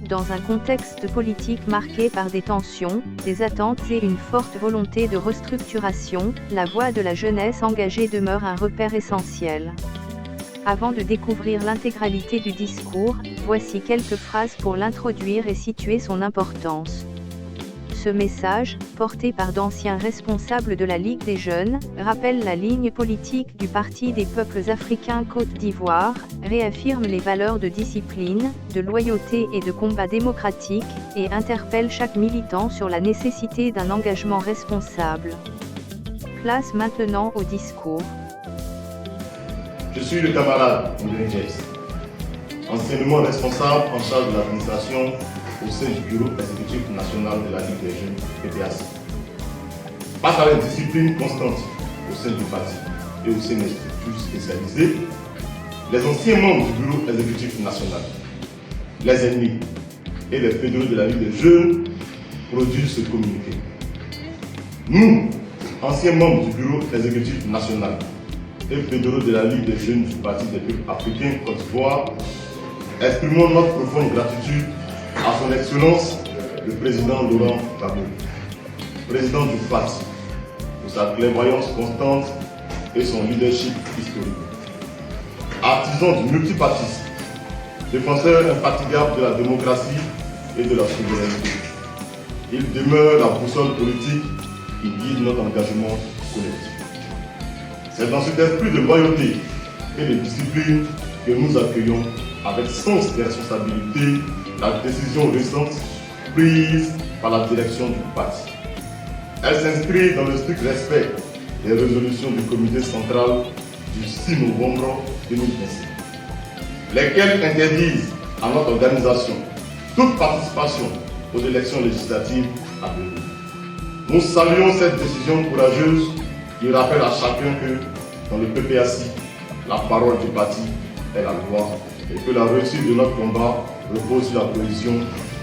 dans un contexte politique marqué par des tensions, des attentes et une forte volonté de restructuration, la voix de la jeunesse engagée demeure un repère essentiel. Avant de découvrir l'intégralité du discours, voici quelques phrases pour l'introduire et situer son importance. Ce message, porté par d'anciens responsables de la Ligue des jeunes, rappelle la ligne politique du Parti des peuples africains Côte d'Ivoire, réaffirme les valeurs de discipline, de loyauté et de combat démocratique, et interpelle chaque militant sur la nécessité d'un engagement responsable. Place maintenant au discours. Je suis le camarade André James, anciennement responsable en charge de l'administration au sein du Bureau exécutif national de la Ligue des jeunes, PPAC. Face à la discipline constante au sein du parti et au sein des structures spécialisées, les anciens membres du Bureau exécutif national, les ennemis et les fédéraux de la Ligue des jeunes produisent ce communiqué. Nous, anciens membres du Bureau exécutif national et fédéraux de la Ligue des jeunes du Parti des peuples africains Côte d'Ivoire, exprimons notre profonde gratitude à son Excellence, le président Laurent Gbagbo, président du parti, pour sa clairvoyance constante et son leadership historique. Artisan du multipartisme, défenseur infatigable de la démocratie et de la souveraineté, il demeure la boussole politique qui guide notre engagement collectif. C'est dans cet esprit de loyauté et de discipline que nous accueillons avec sens des responsabilités la décision récente prise par la direction du parti. Elle s'inscrit dans le strict respect des résolutions du comité central du 6 novembre 2025, lesquelles interdisent à notre organisation toute participation aux élections législatives à venir. Nous saluons cette décision courageuse qui rappelle à chacun que dans le PPAC, la parole du parti est la loi et que la réussite de notre combat repose sur la cohésion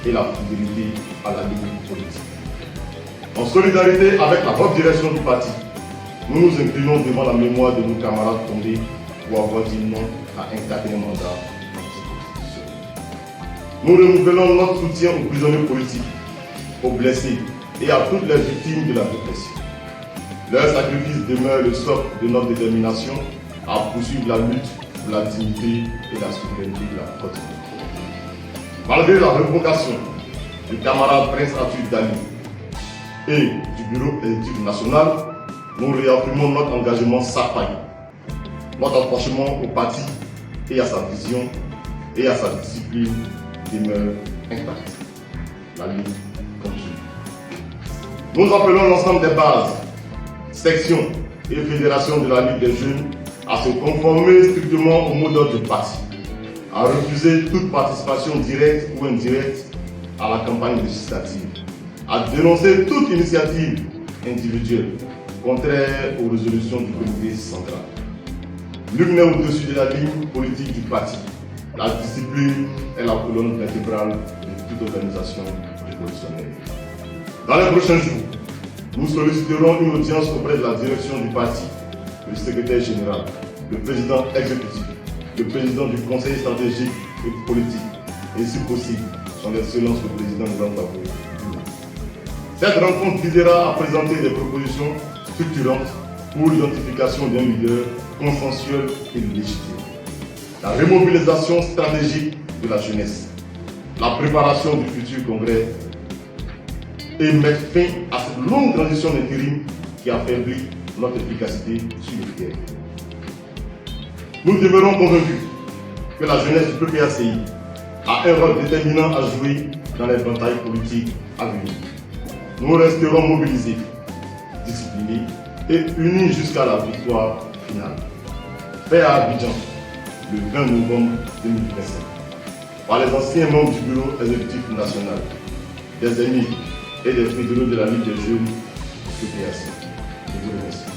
et la fidélité à la ligne politique. En solidarité avec la haute direction du parti, nous nous inclinons devant la mémoire de nos camarades tombés pour avoir dit non à un quatrième mandat constitutionnel. Nous renouvelons notre soutien aux prisonniers politiques, aux blessés et à toutes les victimes de la répression. Leur sacrifice demeure le socle de notre détermination à poursuivre la lutte pour la dignité et la souveraineté de la Côte d'Ivoire. Malgré la révocation du camarade Prince Arthur Dali et du Bureau exécutif national, nous réaffirmons notre engagement sans faille, notre attachement au parti et à sa vision et à sa discipline demeure intacte. La lutte continue. Nous appelons l'ensemble des bases, sections et fédérations de la Ligue des jeunes à se conformer strictement au mot d'ordre du parti, à refuser toute participation directe ou indirecte à la campagne législative, à dénoncer toute initiative individuelle contraire aux résolutions du comité central. Nul n'est au-dessus de la ligne politique du parti. La discipline est la colonne vertébrale de toute organisation révolutionnaire. Dans les prochains jours, nous solliciterons une audience auprès de la direction du parti, le secrétaire général, le président exécutif, le président du conseil stratégique et politique, et si possible, son excellence le président Laurent Gbagbo. Cette rencontre visera à présenter des propositions structurantes pour l'identification d'un leader consensuel et légitime, la remobilisation stratégique de la jeunesse, la préparation du futur congrès et mettre fin à cette longue transition d'intérim qui affaiblit notre efficacité sur le terrain. Nous demeurons convaincus que la jeunesse du PPACI a un rôle déterminant à jouer dans les batailles politiques à venir. Nous resterons mobilisés, disciplinés et unis jusqu'à la victoire finale. Fait à Abidjan, le 20 novembre 2025, par les anciens membres du Bureau exécutif national, des amis et des fédéraux de la Ligue des jeunes du PPAC. Je vous remercie.